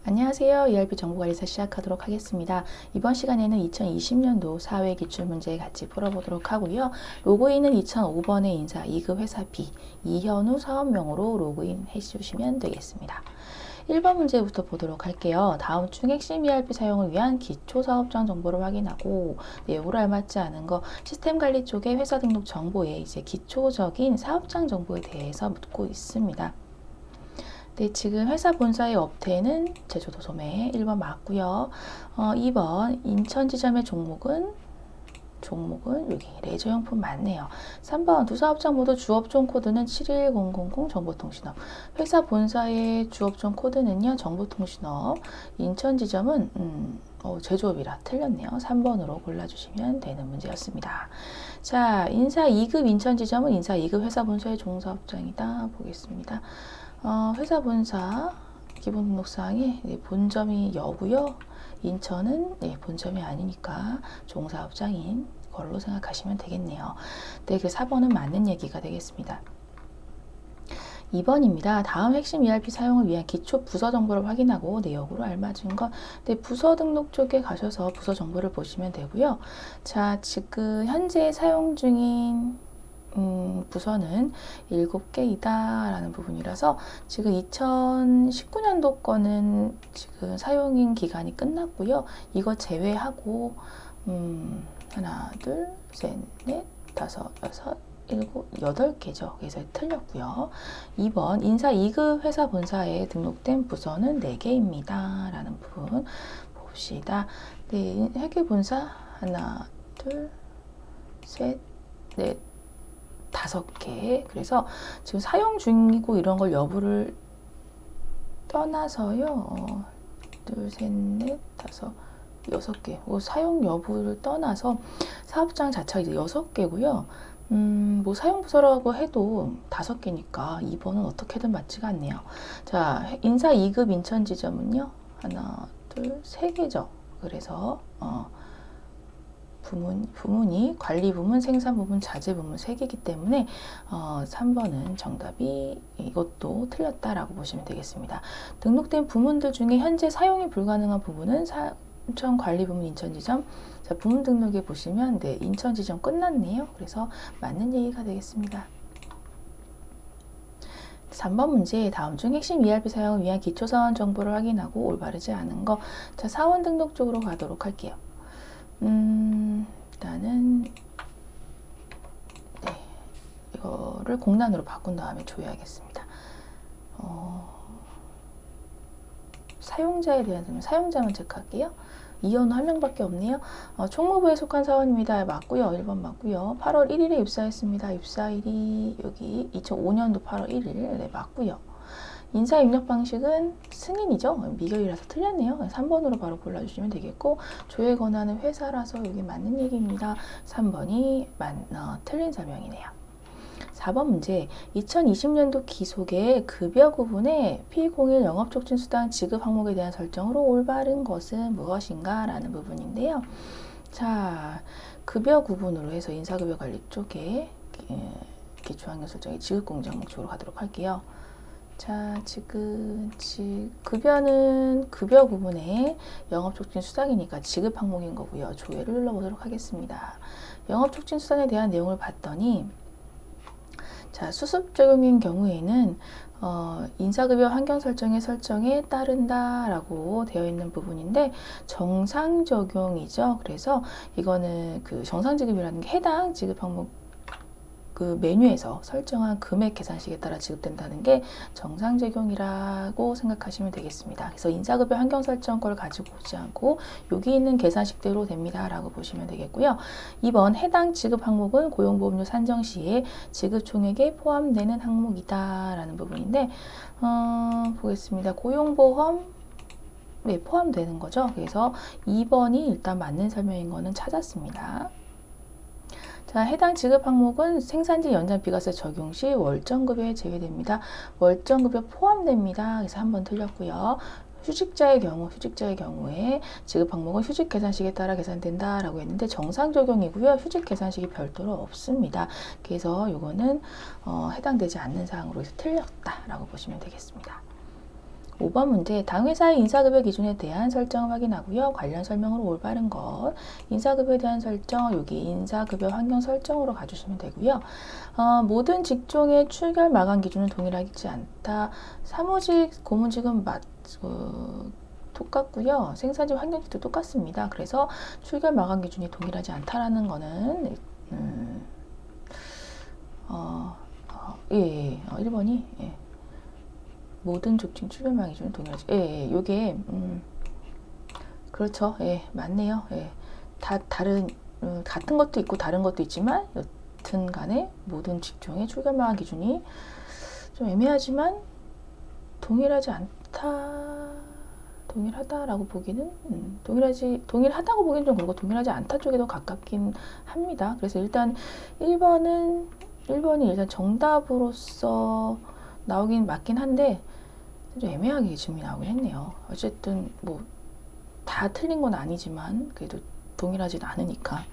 안녕하세요. ERP 정보관리사 시작하도록 하겠습니다. 이번 시간에는 2020년도 사회 기출문제 같이 풀어보도록 하고요. 로그인은 2005번의 인사 2급 회사 B 이현우 사업명으로 로그인 해주시면 되겠습니다. 1번 문제부터 보도록 할게요. 다음 중 핵심 ERP 사용을 위한 기초 사업장 정보를 확인하고 내용으로 알맞지 않은 거 시스템 관리 쪽에 회사 등록 정보에 이제 기초적인 사업장 정보에 대해서 묻고 있습니다. 네, 지금 회사 본사의 업태는 제주도 소매 1번 맞고요. 2번 인천 지점의 종목은 여기 레저용품 맞네요. 3번 두 사업장 모두 주업종 코드는 71000 정보통신업. 회사 본사의 주업종 코드는요 정보통신업. 인천 지점은 제조업이라 틀렸네요. 3번으로 골라주시면 되는 문제였습니다. 자, 인사 2급 인천 지점은 인사 2급 회사 본사의 종사업장이다. 보겠습니다. 회사 본사 기본 등록사항에 본점이 여고요. 인천은 본점이 아니니까 종사업장인 걸로 생각하시면 되겠네요. 네, 그 4번은 맞는 얘기가 되겠습니다. 2번입니다. 다음 핵심 ERP 사용을 위한 기초 부서 정보를 확인하고 내역으로 알맞은 것. 네, 부서 등록 쪽에 가셔서 부서 정보를 보시면 되고요. 자, 지금 현재 사용 중인 부서는 7개이다 라는 부분이라서 지금 2019년도 거는 지금 사용인 기간이 끝났고요. 이거 제외하고 하나, 둘, 셋, 넷, 다섯, 여섯, 일곱, 8개죠. 그래서 틀렸고요. 2번 인사 2급 회사 본사에 등록된 부서는 4개입니다. 라는 부분 봅시다. 네, 회계 본사 하나, 둘, 셋, 넷, 5개. 그래서 지금 사용 중이고 이런 걸 여부를 떠나서요. 둘, 셋, 넷, 다섯, 6개. 사용 여부를 떠나서 사업장 자체가 이제 6개고요. 뭐 사용 부서라고 해도 5개니까 2번은 어떻게든 맞지가 않네요. 자, 인사 2급 인천 지점은요. 하나, 둘, 3개죠. 그래서 부문이 관리 부문, 생산 부문, 자재 부문 3개이기 때문에 3번은 정답이 이것도 틀렸다라고 보시면 되겠습니다. 등록된 부문들 중에 현재 사용이 불가능한 부분은 인천 관리 부문 인천 지점. 자, 부문 등록에 보시면 네, 인천 지점 끝났네요. 그래서 맞는 얘기가 되겠습니다. 3번 문제 다음 중 핵심 ERP 사용을 위한 기초사원 정보를 확인하고 올바르지 않은 거. 자, 사원 등록 쪽으로 가도록 할게요. 일단은 네, 이거를 공란으로 바꾼 다음에 조회하겠습니다. 사용자에 대한 사용자만 체크할게요. 이현우 1명밖에 없네요. 총무부에 속한 사원입니다. 맞고요. 1번 맞고요. 8월 1일에 입사했습니다. 입사일이 여기 2005년도 8월 1일 네, 맞고요. 인사 입력 방식은 승인이죠. 미결이라서 틀렸네요. 3번으로 바로 골라주시면 되겠고 조회 권한은 회사라서 여기 맞는 얘기입니다. 3번이 틀린 설명이네요. 4번 문제 2020년도 기속의 급여 구분의 P01 영업촉진수당 지급 항목에 대한 설정으로 올바른 것은 무엇인가 라는 부분인데요. 자, 급여 구분으로 해서 인사급여 관리 쪽에 기초환경 설정의 지급공제 항목 쪽으로 가도록 할게요. 자, 지금 급여는 급여 구분에 영업촉진 수당이니까 지급 항목인 거고요. 조회를 눌러보도록 하겠습니다. 영업촉진 수당에 대한 내용을 봤더니 자, 수습 적용인 경우에는 인사급여 환경 설정에 따른다 라고 되어 있는 부분인데 정상 적용이죠. 그래서 이거는 그 정상 지급이라는 게 해당 지급 항목 그 메뉴에서 설정한 금액 계산식에 따라 지급된다는 게 정상 적용이라고 생각하시면 되겠습니다. 그래서 인사급여 환경 설정 걸 가지고 오지 않고 여기 있는 계산식대로 됩니다 라고 보시면 되겠고요. 2번 해당 지급 항목은 고용보험료 산정 시에 지급 총액에 포함되는 항목이다 라는 부분인데 보겠습니다. 고용보험 네, 포함되는 거죠. 그래서 2번이 일단 맞는 설명인 거는 찾았습니다. 자, 해당 지급 항목은 생산지 연장 비과세 적용 시 월정급여에 제외됩니다. 월정급여 포함됩니다. 그래서 한 번 틀렸고요. 휴직자의 경우에 지급 항목은 휴직 계산식에 따라 계산된다 라고 했는데 정상 적용이고요. 휴직 계산식이 별도로 없습니다. 그래서 이거는 해당되지 않는 사항으로 해서 틀렸다 라고 보시면 되겠습니다. 5번 문제, 당 회사의 인사급여 기준에 대한 설정 확인하고요. 관련 설명으로 올바른 것, 인사급여에 대한 설정, 여기 인사급여 환경 설정으로 가주시면 되고요. 모든 직종의 출결 마감 기준은 동일하지 않다. 사무직, 고문직은 똑같고요. 생산직, 환경직도 똑같습니다. 그래서 출결 마감 기준이 동일하지 않다라는 거는 1번이 모든 족칭 출결 마감 기준은 동일하지. 요게 그렇죠. 맞네요. 같은 것도 있고 다른 것도 있지만 여튼 간에 모든 직종의 출결 마감 기준이 좀 애매하지만 동일하다라고 보기는 동일하다고 보기는 좀 그렇고 동일하지 않다 쪽에 더 가깝긴 합니다. 그래서 일단 1번이 일단 정답으로서 나오긴 맞긴 한데 좀 애매하게 질문이 나오긴 했네요. 어쨌든 뭐 다 틀린 건 아니지만 그래도 동일하진 않으니까.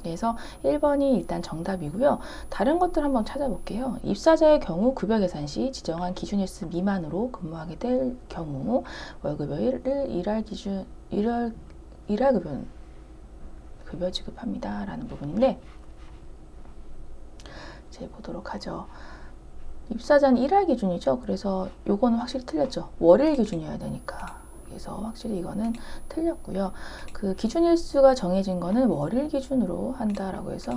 그래서 1번이 일단 정답이고요. 다른 것들 한번 찾아볼게요. 입사자의 경우 급여 계산 시 지정한 기준 일수 미만으로 근무하게 될 경우 월급여를 일할 급여 지급합니다. 라는 부분인데 이제 보도록 하죠. 입사자는 일할 기준이죠. 그래서 요거는 확실히 틀렸죠. 월일 기준이어야 되니까. 그래서 확실히 이거는 틀렸고요. 그 기준 일수가 정해진 거는 월일 기준으로 한다라고 해서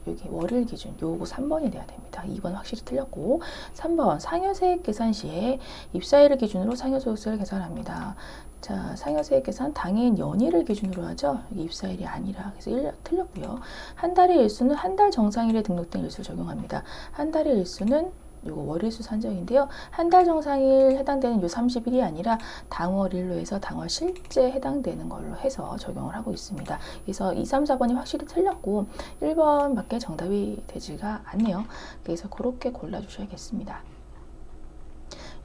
여기 월일 기준 요거 3번이 돼야 됩니다. 2번 확실히 틀렸고 3번 상여세액 계산 시에 입사일을 기준으로 상여소득세를 계산합니다. 자, 상여세액 계산 당해인 연일을 기준으로 하죠. 입사일이 아니라 그래서 1 틀렸고요. 한 달의 일수는 한 달 정상일에 등록된 일수를 적용합니다. 한 달의 일수는 요거 월일수 산정인데요. 한 달 정상일 해당되는 요 30일이 아니라 당월일로 해서 당월 실제 해당되는 걸로 해서 적용을 하고 있습니다. 그래서 2, 3, 4번이 확실히 틀렸고 1번밖에 정답이 되지가 않네요. 그래서 그렇게 골라주셔야겠습니다.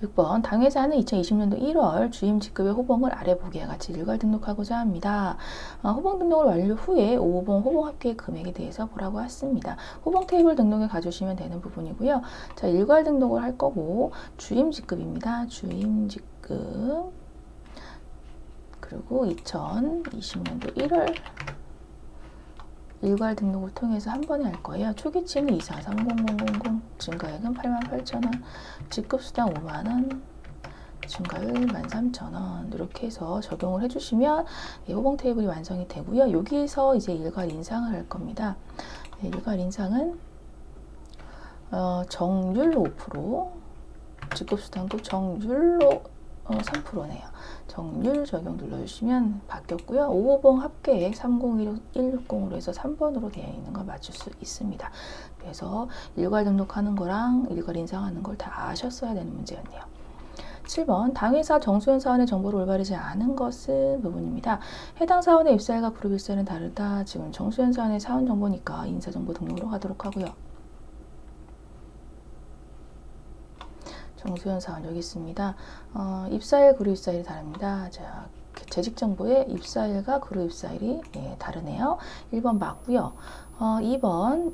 6번 당회사는 2020년도 1월 주임 직급의 호봉을 아래 보기와 같이 일괄 등록하고자 합니다. 호봉 등록을 완료 후에 5봉 호봉 합계 금액에 대해서 보라고 했습니다. 호봉 테이블 등록에 가주시면 되는 부분이고요. 자, 일괄 등록을 할 거고 주임 직급입니다. 주임 직급 그리고 2020년도 1월 일괄 등록을 통해서 한 번에 할 거예요. 초기치는 243000, 증가액은 88,000원, 직급수당 5만원, 증가율 13,000원 이렇게 해서 적용을 해주시면 호봉 테이블이 완성이 되고요. 여기서 이제 일괄 인상을 할 겁니다. 일괄 인상은 정률로 5%, 직급수당도 정률로 3%네요. 정률 적용 눌러주시면 바뀌었고요. 5호봉 합계액 301660으로 해서 3번으로 되어 있는 거 맞출 수 있습니다. 그래서 일괄 등록하는 거랑 일괄 인상하는 걸 다 아셨어야 되는 문제였네요. 7번 당회사 정수현 사원의 정보를 올바르지 않은 것은 부분입니다. 해당 사원의 입사일과 그룹 입사일은 다르다. 지금 정수현 사원의 사원 정보니까 인사정보 등록으로 가도록 하고요. 정수현 사원 여기 있습니다. 입사일, 그룹 입사일이 다릅니다. 자, 재직 정보의 입사일과 그룹 입사일이 다르네요. 1번 맞고요. 2번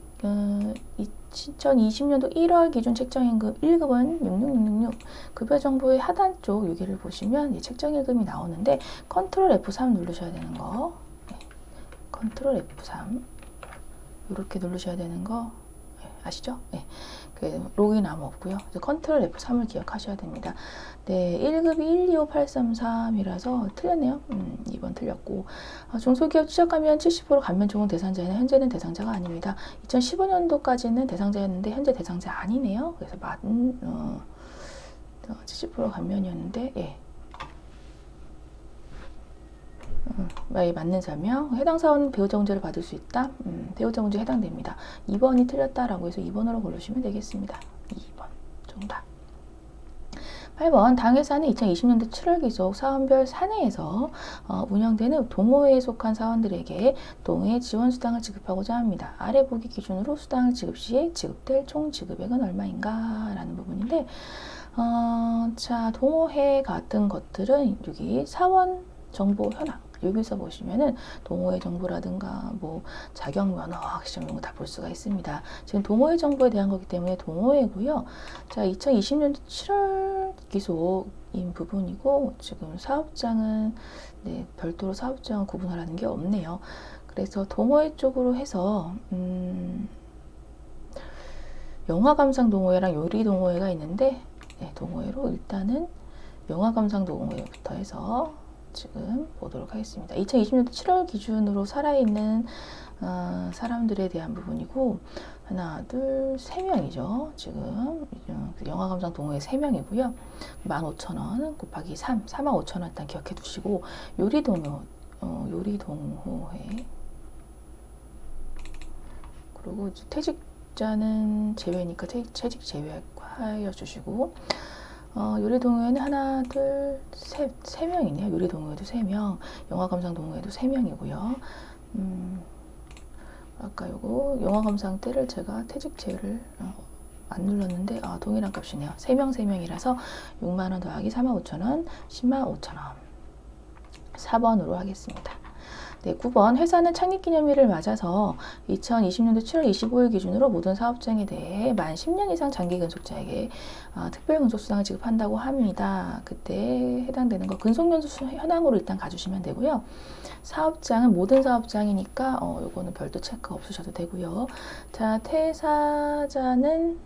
2020년도 1월 기준 책정임금 1급은 66666 급여 정보의 하단 쪽 여기를 보시면 책정임금이 나오는데 컨트롤 F3 누르셔야 되는 거 컨트롤 F3 이렇게 누르셔야 되는 거 아시죠? 네. 로그인 아무 없고요. 컨트롤 F3을 기억하셔야 됩니다. 네, 1급이 125833이라서 틀렸네요. 2번 틀렸고 중소기업 취약하면 70% 감면 적용 대상자에는 현재는 대상자가 아닙니다. 2015년도까지는 대상자였는데 현재 대상자 아니네요. 그래서 70% 감면이었는데 맞는 설명. 해당 사원은 배우자문제를 받을 수 있다. 배우자문제에 해당됩니다. 2번이 틀렸다라고 해서 2번으로 고르시면 되겠습니다. 2번 정답. 8번 당회사는 2020년도 7월 기속 사원별 사내에서 운영되는 동호회에 속한 사원들에게 동호회 지원수당을 지급하고자 합니다. 아래 보기 기준으로 수당을 지급 시에 지급될 총 지급액은 얼마인가 라는 부분인데 자 동호회 같은 것들은 여기 사원 정보 현황 여기서 보시면은 동호회 정보라든가 뭐 자격 면허, 학시험 이런 거 다 볼 수가 있습니다. 지금 동호회 정보에 대한 거기 때문에 동호회고요. 자, 2020년도 7월 기속인 부분이고 지금 사업장은 네, 별도로 사업장은 구분하라는 게 없네요. 그래서 동호회 쪽으로 해서 영화 감상 동호회랑 요리 동호회가 있는데 네, 동호회로 일단은 영화 감상 동호회부터 해서 지금 보도록 하겠습니다. 2020년도 7월 기준으로 살아있는 사람들에 대한 부분이고 하나, 둘, 3명이죠. 지금 영화 감상 동호회 3명이고요. 15,000원 곱하기 45,000원 일단 기억해 두시고 요리 동호회 그리고 퇴직자는 제외니까 퇴직 제외하여 주시고 요리 동호회는 하나, 둘, 셋, 3명이네요. 요리 동호회도 3명, 영화 감상 동호회도 3명이고요. 아까 요거 영화 감상 때를 제가 퇴직 제외를 안 눌렀는데 동일한 값이네요. 3명이라서 6만원 더하기 45,000원, 105,000원. 4번으로 하겠습니다. 네, 9번 회사는 창립기념일을 맞아서 2020년도 7월 25일 기준으로 모든 사업장에 대해 만 10년 이상 장기 근속자에게 특별근속수당을 지급한다고 합니다. 그때 해당되는 거 근속연수 현황으로 일단 가주시면 되고요. 사업장은 모든 사업장이니까 요거는 별도 체크 없으셔도 되고요. 자, 퇴사자는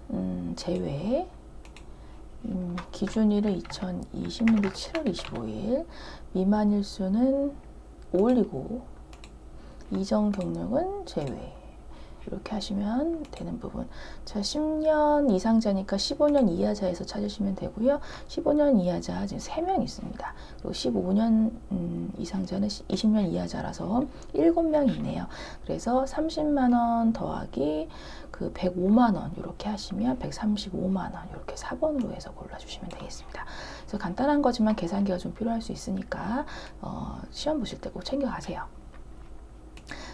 제외 기준일은 2020년도 7월 25일 미만 일수는 올리고 이전 경력은 제외 이렇게 하시면 되는 부분. 자, 10년 이상자니까 15년 이하자에서 찾으시면 되고요. 15년 이하자 지금 3명 있습니다. 그리고 15년 이상자는 20년 이하자라서 7명이 있네요. 그래서 30만원 더하기 그 105만원 이렇게 하시면 135만원 이렇게 4번으로 해서 골라주시면 되겠습니다. 그래서 간단한 거지만 계산기가 좀 필요할 수 있으니까 시험 보실 때 꼭 챙겨가세요.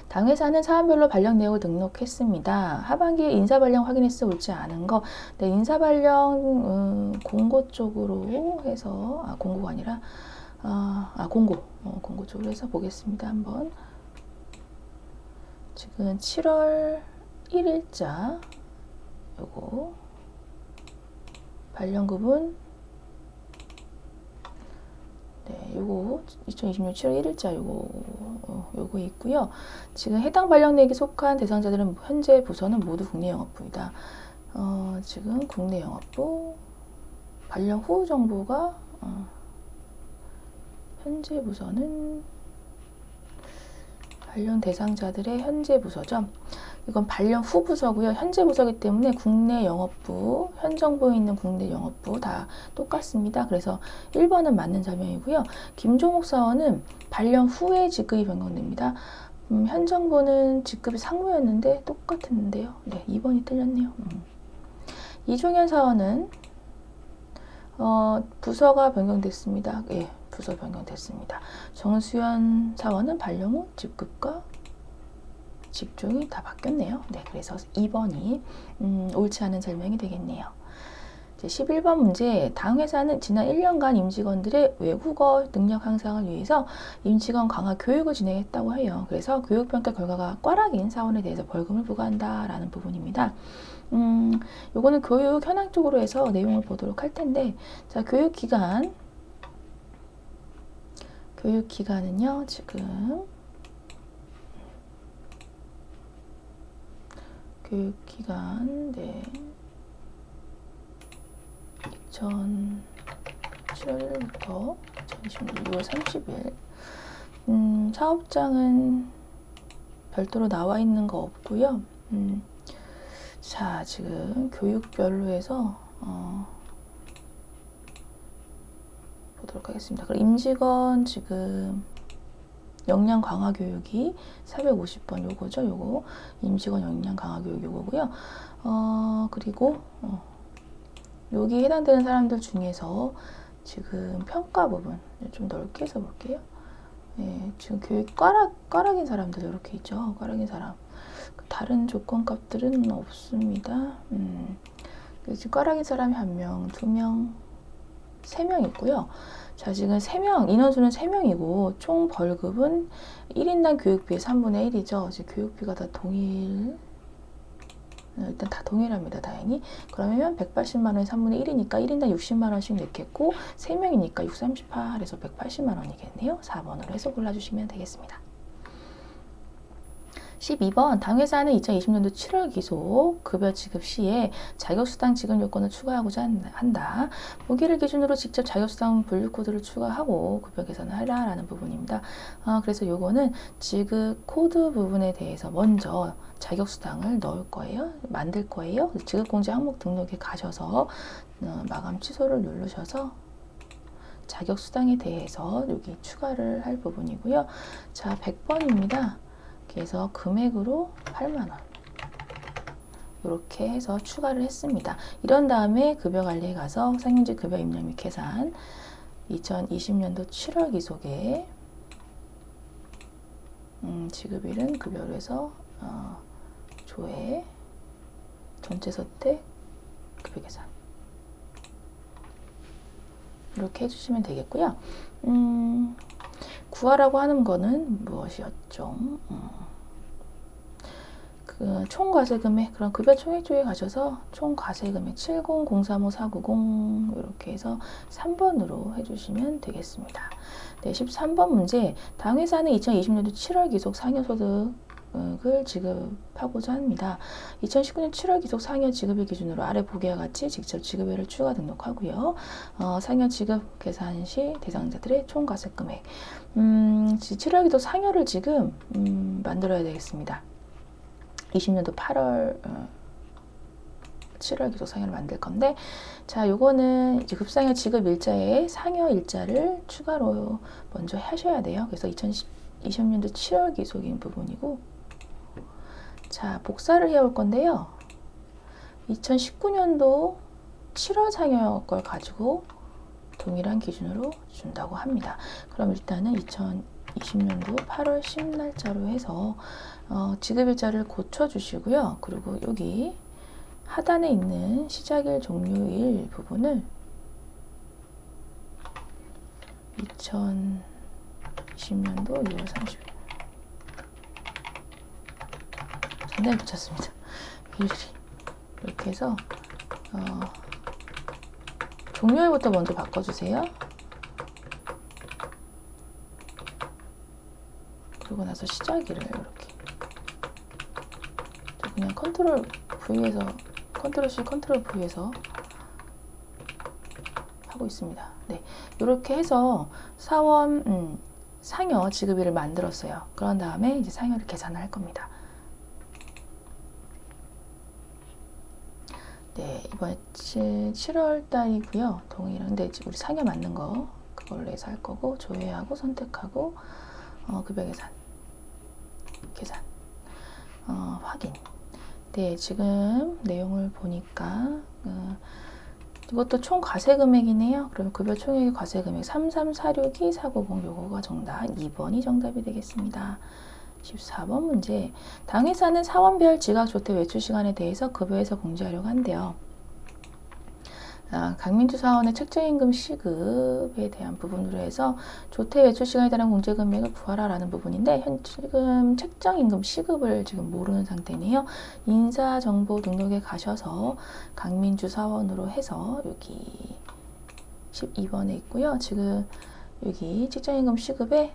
당 회사는 사안별로 발령 내역을 등록했습니다. 하반기에 인사 발령 확인했어 옳지 않은 거. 네, 인사 발령 공고 쪽으로 해서 공고가 아니라 공고 쪽으로 해서 보겠습니다. 한번 지금 7월 1일자 요거 발령급은 네, 요거 2020년 7월 1일자 요거 있고요. 지금 해당 발령내역에 속한 대상자들은 현재 부서는 모두 국내 영업부이다. 지금 국내 영업부 발령 후 정보가 현재 부서는 발령 대상자들의 현재 부서죠. 이건 발령 후 부서고요. 현재 부서이기 때문에 국내 영업부, 현 정보에 있는 국내 영업부 다 똑같습니다. 그래서 1번은 맞는 설명이고요. 김종욱 사원은 발령 후에 직급이 변경됩니다. 현 정보는 직급이 상무였는데 똑같은데요. 네, 2번이 틀렸네요. 이종현 사원은 부서가 변경됐습니다. 예, 부서 변경됐습니다. 정수현 사원은 발령 후 직급과 직종이 다 바뀌었네요. 네, 그래서 2번이 옳지 않은 설명이 되겠네요. 이제 11번 문제. 당 회사는 지난 1년간 임직원들의 외국어 능력 향상을 위해서 임직원 강화 교육을 진행했다고 해요. 그래서 교육평가 결과가 꽈락인 사원에 대해서 벌금을 부과한다라는 부분입니다. 요거는 교육 현황 쪽으로 해서 내용을 보도록 할 텐데, 자, 교육기간은요, 지금 교육기간, 네, 2007년부터 2020년 6월 30일. 사업장은 별도로 나와 있는 거 없고요. 자, 지금 교육별로 해서 보도록 하겠습니다. 그럼 임직원 지금 역량 강화 교육이 450번 요거죠. 요거 임직원 역량 강화 교육 요거고요. 그리고 여기 해당되는 사람들 중에서 지금 평가 부분 좀 넓게 해서 볼게요. 예, 지금 교육 꽈락인 사람들 이렇게 있죠. 꽈락인 사람. 다른 조건값들은 없습니다. 지금 꽈락인 사람이 1명, 2명, 3명 있고요. 자, 지금 3명, 인원수는 3명이고, 총 벌금은 1인당 교육비의 3분의 1이죠. 이제 교육비가 다 동일, 일단 다 동일합니다, 다행히. 그러면 180만원이 3분의 1이니까 1인당 60만원씩 냈겠고, 3명이니까 6, 38에서 180만원이겠네요. 4번으로 해서 골라주시면 되겠습니다. 12번, 당회사는 2020년도 7월 기속 급여 지급 시에 자격수당 지급 요건을 추가하고자 한다. 보기를 기준으로 직접 자격수당 분류 코드를 추가하고 급여 계산을 하라 라는 부분입니다. 그래서 요거는 지급 코드 부분에 대해서 먼저 자격수당을 넣을 거예요. 만들 거예요. 지급공제 항목 등록에 가셔서 마감 취소를 누르셔서 자격수당에 대해서 여기 추가를 할 부분이고요. 자, 100번입니다. 그래서 금액으로 8만원 이렇게 해서 추가를 했습니다. 이런 다음에 급여관리에 가서 상용직 급여 입력 및 계산 2020년도 7월 기속에 지급일은 급여로 해서 조회 전체 선택 급여 계산 이렇게 해주시면 되겠고요. 구하라고 하는 거는 무엇이었죠? 그 총과세금액, 그럼 급여 총액 쪽에 가셔서 총과세금액 700354990 이렇게 해서 3번으로 해주시면 되겠습니다. 네, 13번 문제. 당회사는 2020년도 7월 기속 상여소득을 지급하고자 합니다. 2019년 7월 기속 상여 지급일 기준으로 아래 보기와 같이 직접 지급일을 추가 등록하고요. 상여 지급 계산 시 대상자들의 총과세금액 7월 기속 상여를 지금 만들어야 되겠습니다. 20년도 8월 7월 기속 상여를 만들 건데, 자, 요거는 이제 급상여 지급 일자에 상여 일자를 추가로 먼저 하셔야 돼요. 그래서 2020년도 7월 기속인 부분이고, 자, 복사를 해올 건데요. 2019년도 7월 상여 걸 가지고 동일한 기준으로 준다고 합니다. 그럼 일단은 2020년도 8월 10날짜로 해서 지급일자를 고쳐주시고요. 그리고 여기 하단에 있는 시작일 종료일 부분을 2020년도 6월 30일 상당히 붙였습니다. 일일이 이렇게 해서 종료일부터 먼저 바꿔주세요. 그리고 나서 시작일을 이렇게 그냥 컨트롤 V에서 컨트롤 C, 컨트롤 V에서 하고 있습니다. 네, 이렇게 해서 사원 상여 지급일을 만들었어요. 그런 다음에 이제 상여를 계산을 할 겁니다. 네, 이번 7월 달이고요. 동일한데 우리 상여 맞는 거 그걸로 해서 할 거고, 조회하고 선택하고 급여 계산 확인. 네, 지금 내용을 보니까 이것도 총 과세금액이네요. 그러면 급여 총액의 과세금액 33462 490 요거가 정답 2번이 정답이 되겠습니다. 14번 문제. 당회사는 사원별 지각조퇴 외출 시간에 대해서 급여에서 공지하려고 한대요. 강민주 사원의 책정임금 시급에 대한 부분으로 해서 조퇴 외출 시간에 따른 공제금액을 구하라 라는 부분인데, 지금 책정임금 시급을 지금 모르는 상태네요. 인사정보 등록에 가셔서 강민주 사원으로 해서 여기 12번에 있고요. 지금 여기 책정임금 시급에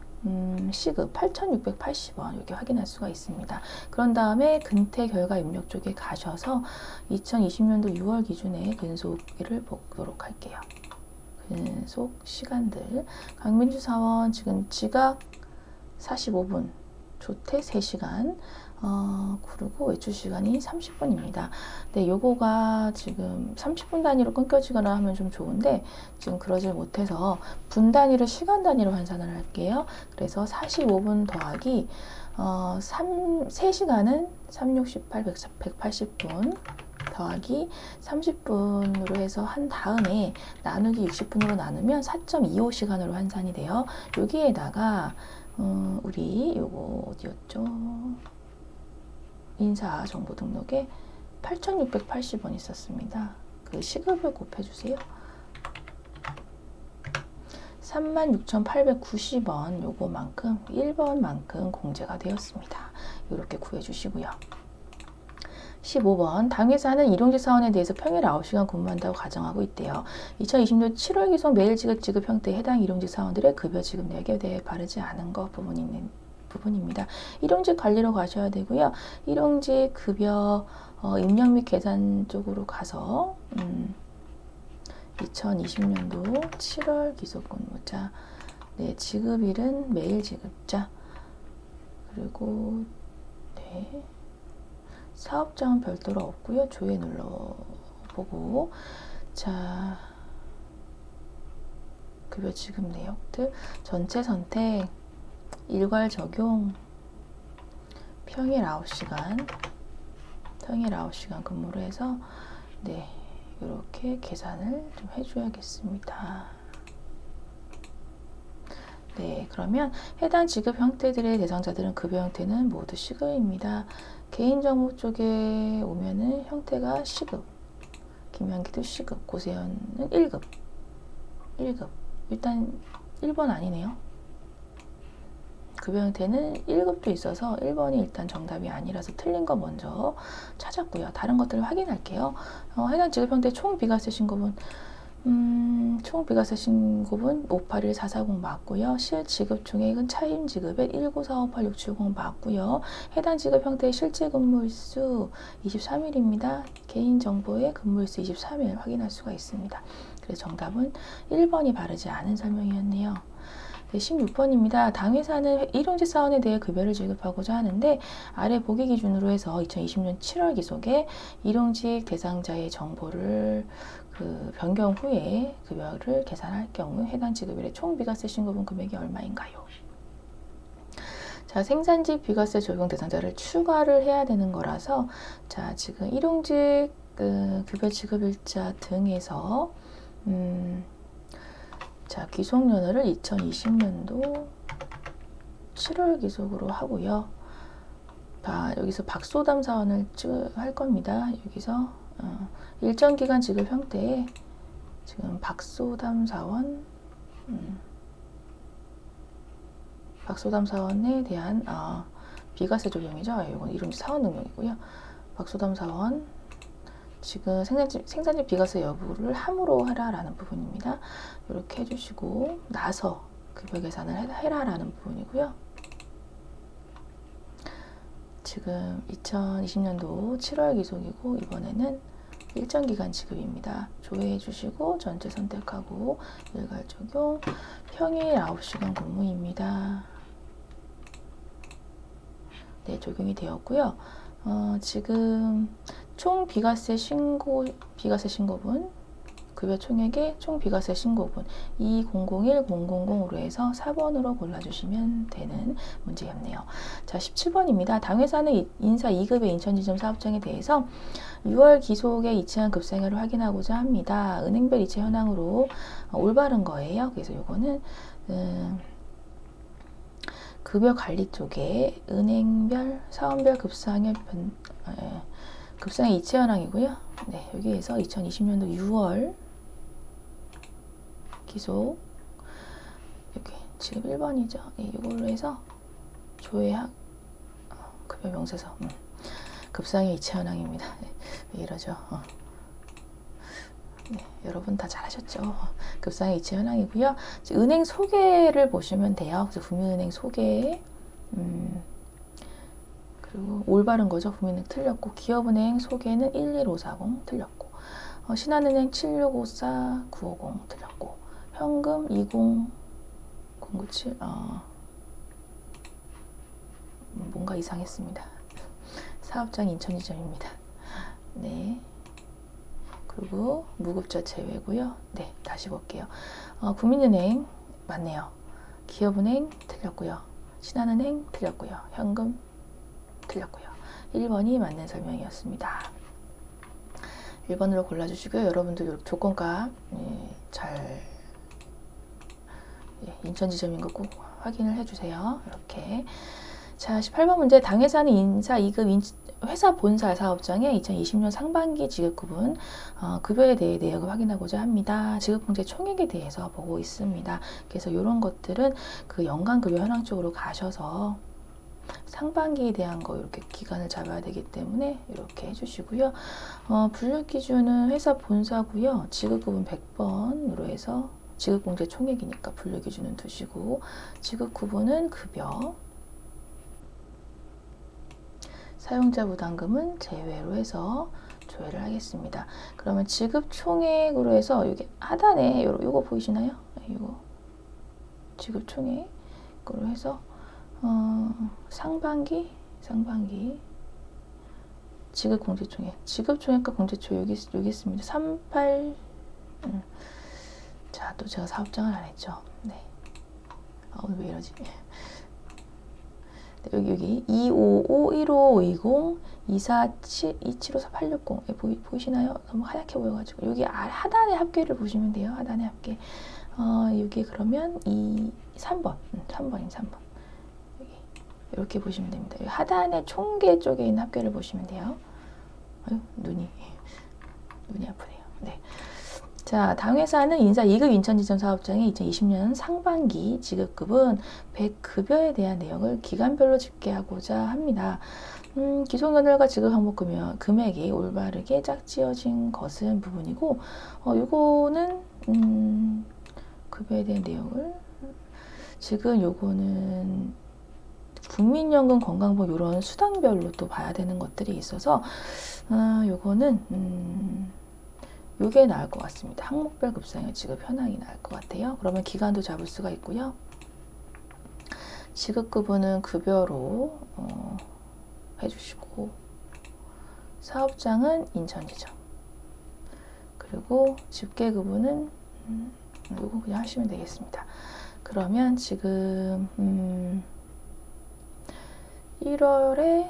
시급 8,680원 여기 확인할 수가 있습니다. 그런 다음에 근태 결과 입력 쪽에 가셔서 2020년도 6월 기준에 근속일을 보도록 할게요. 근속 시간들 강민주 사원 지금 지각 45분, 조퇴 3시간, 그리고 외출 시간이 30분입니다. 네, 요거가 지금 30분 단위로 끊겨지거나 하면 좀 좋은데 지금 그러질 못해서 분 단위로 시간 단위로 환산을 할게요. 그래서 45분 더하기 3시간은 368, 180분 더하기 30분으로 해서 한 다음에 나누기 60분으로 나누면 4.25시간으로 환산이 돼요. 여기에다가 우리 요거 어디였죠? 인사 정보 등록에 8,680원 있었습니다. 그 시급을 곱해주세요. 36,890원 요거만큼 1번만큼 공제가 되었습니다. 이렇게 구해주시고요. 15번 당회사는 일용직 사원에 대해서 평일 9시간 근무한다고 가정하고 있대요. 2020년 7월 기속 매일 지급 형태에 해당 일용직 사원들의 급여 지급 내역에 대해 바르지 않은 것 부분입니다. 일용직 관리로 가셔야 되고요. 일용직 급여 입력 및 계산 쪽으로 가서 2020년도 7월 기속 근무자, 네, 지급일은 매일 지급자, 그리고 네, 사업장은 별도로 없고요. 조회 눌러보고, 자, 급여 지급 내역들 전체 선택, 일괄 적용, 평일 9시간 근무를 해서 네, 이렇게 계산을 좀 해줘야겠습니다. 네, 그러면 해당 지급 형태들의 대상자들은 급여 형태는 모두 시급입니다. 개인정보 쪽에 오면은 형태가 시급, 김현기도 시급, 고세현은 1급. 일단 1번 아니네요. 급여 형태는 1급도 있어서 1번이 일단 정답이 아니라서 틀린 거 먼저 찾았고요. 다른 것들을 확인할게요. 해당 지급 형태 총 비과세 신고분, 총 비과세 신고분 581440 맞고요. 실 지급 총액은 차임 지급에 19458,670 맞고요. 해당 지급 형태의 실제 근무일수 23일입니다. 개인정보의 근무일수 23일 확인할 수가 있습니다. 그래서 정답은 1번이 바르지 않은 설명이었네요. 네, 16번입니다. 당회사는 일용직 사원에 대해 급여를 지급하고자 하는데 아래 보기 기준으로 해서 2020년 7월 기속에 일용직 대상자의 정보를 변경 후에 급여를 계산할 경우 해당 지급일의 총 비과세 신고분 금액이 얼마인가요? 자, 생산직 비과세 적용 대상자를 추가를 해야 되는 거라서 자, 지금 일용직 급여 지급일자 등에서 자, 기속연월을 2020년도 7월 기속으로 하고요. 여기서 박소담 사원을 할 겁니다. 여기서 일정 기간 지급 형태에 지금 박소담 사원, 박소담 사원에 대한 비과세 적용이죠. 이건 일용직 사원 능력이고요. 박소담 사원 지금 생산직 비과세 여부를 함으로 하라라는 부분입니다. 이렇게 해주시고 나서 급여 계산을 해라라는 부분이고요. 지금 2020년도 7월 기속이고 이번에는 일정 기간 지급입니다. 조회해 주시고 전체 선택하고 일괄 적용, 평일 9시간 근무입니다. 네, 적용이 되었고요. 지금 총 비과세 신고분, 급여 총액의 총 비과세 신고분 2001000으로 해서 4번으로 골라주시면 되는 문제였네요. 자, 17번입니다. 당회사는 인사 2급의 인천지점 사업장에 대해서 6월 기속에 이체한 급상여를 확인하고자 합니다. 은행별 이체 현황으로 올바른 거예요. 그래서 요거는 급여 관리 쪽에 은행별, 사원별 급상여 급상여 이체 현황이고요. 네, 여기에서 2020년도 6월 기속 여기 지금 1번이죠. 네, 이걸로 해서 조회학 급여 명세서 급상여 이체 현황입니다. 네, 왜 이러죠? 네, 여러분 다 잘하셨죠? 급상여 이체 현황이고요. 은행 소개를 보시면 돼요. 그래서 국민은행 소개 그리고 올바른 거죠. 국민은행 틀렸고 기업은행 소개는 11540 틀렸고 신한은행 7654950 틀렸고 현금 20097 뭔가 이상했습니다. 사업장 인천지점입니다. 네. 그리고 무급자 제외고요. 네, 다시 볼게요. 국민은행 맞네요. 기업은행 틀렸고요. 신한은행 틀렸고요. 현금 틀렸고요. 1번이 맞는 설명이었습니다. 1번으로 골라주시고요. 여러분들 조건값 잘 인천지점인 거 꼭 확인을 해주세요. 이렇게. 자, 18번 문제. 당회사는 인사 2급 회사 본사 사업장의 2020년 상반기 지급구분 급여에 대해 내역을 확인하고자 합니다. 지급공제 총액에 대해서 보고 있습니다. 그래서 이런 것들은 그 연간급여 현황 쪽으로 가셔서 상반기에 대한 거 이렇게 기간을 잡아야 되기 때문에 이렇게 해주시고요. 분류 기준은 회사 본사고요. 지급구분 100번으로 해서 지급공제 총액이니까 분류 기준은 두시고 지급구분은 급여, 사용자 부담금은 제외로 해서 조회를 하겠습니다. 그러면 지급 총액으로 해서 여기 하단에 요거 보이시나요? 이거 지급 총액으로 해서 상반기 지급 공제총액, 지급 총액과 공제총 여기 있습니다. 38 자, 또 제가 사업장을 안 했죠. 네. 오늘 왜 이러지? 여기 255 1520 247 2754 860 보이시나요? 너무 하얗게 보여가지고 여기 하단의 합계를 보시면 돼요. 하단의 합계. 여기 그러면 3번 3번 여기 이렇게 보시면 됩니다. 여기 하단의 총계 쪽에 있는 합계를 보시면 돼요. 아유, 눈이 아프네요. 네. 자, 다음 회사는 인사 2급 인천지점 사업장의 2020년 상반기 지급급은 100급여에 대한 내역을 기간별로 집계하고자 합니다. 기존 연월과 지급 항목 금액이 올바르게 짝지어진 것은 부분이고, 요거는 급여에 대한 내역을 지금 요거는 국민연금 건강보험 이런 수당별로 또 봐야 되는 것들이 있어서 요거는 요게 나을 것 같습니다. 항목별 급사형 지급 현황이 나을 것 같아요. 그러면 기간도 잡을 수가 있고요. 지급급은 급여로 해주시고 사업장은 인천지점 그리고 집계급은 요거 그냥 하시면 되겠습니다. 그러면 지금 1월에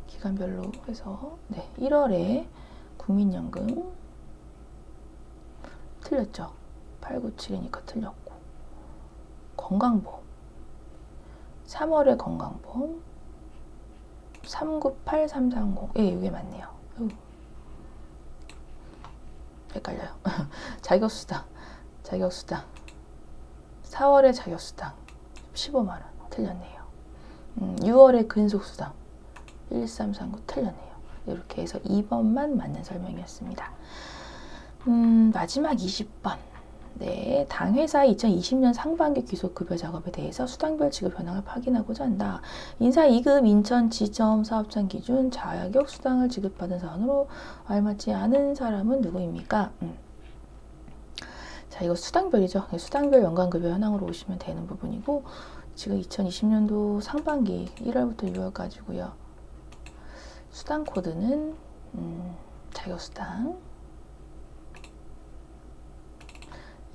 기간별로 해서 1월에 국민연금 틀렸죠. 897이니까 틀렸고 건강보험 3월에 건강보험 398330 예, 이게 맞네요. 헷갈려요. 자격수당 4월에 자격수당 15만원 틀렸네요. 6월에 근속수당 1339 틀렸네요. 이렇게 해서 2번만 맞는 설명이었습니다. 마지막 20번. 네, 당회사 2020년 상반기 귀속급여 작업에 대해서 수당별 지급 현황을 확인하고자 한다. 인사 2급 인천지점 사업장 기준 자격 수당을 지급받은 사원으로 알맞지 않은 사람은 누구입니까? 자, 이거 수당별이죠. 수당별 연간급여 현황으로 오시면 되는 부분이고 지금 2020년도 상반기 1월부터 6월까지고요. 수당 코드는 자격수당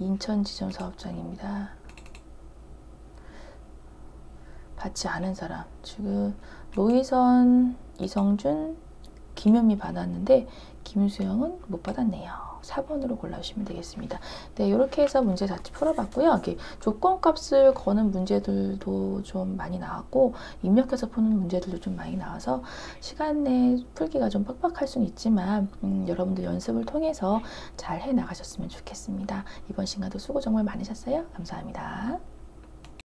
인천지점 사업장입니다. 받지 않은 사람 지금 노희선, 이성준, 김현미 받았는데 김수영은 못 받았네요. 4번으로 골라주시면 되겠습니다. 네, 이렇게 해서 문제 자체 풀어봤고요. 이렇게 조건값을 거는 문제들도 좀 많이 나왔고 입력해서 푸는 문제들도 좀 많이 나와서 시간 내에 풀기가 좀 빡빡할 수는 있지만 여러분들 연습을 통해서 잘 해나가셨으면 좋겠습니다. 이번 시간도 수고 정말 많으셨어요. 감사합니다.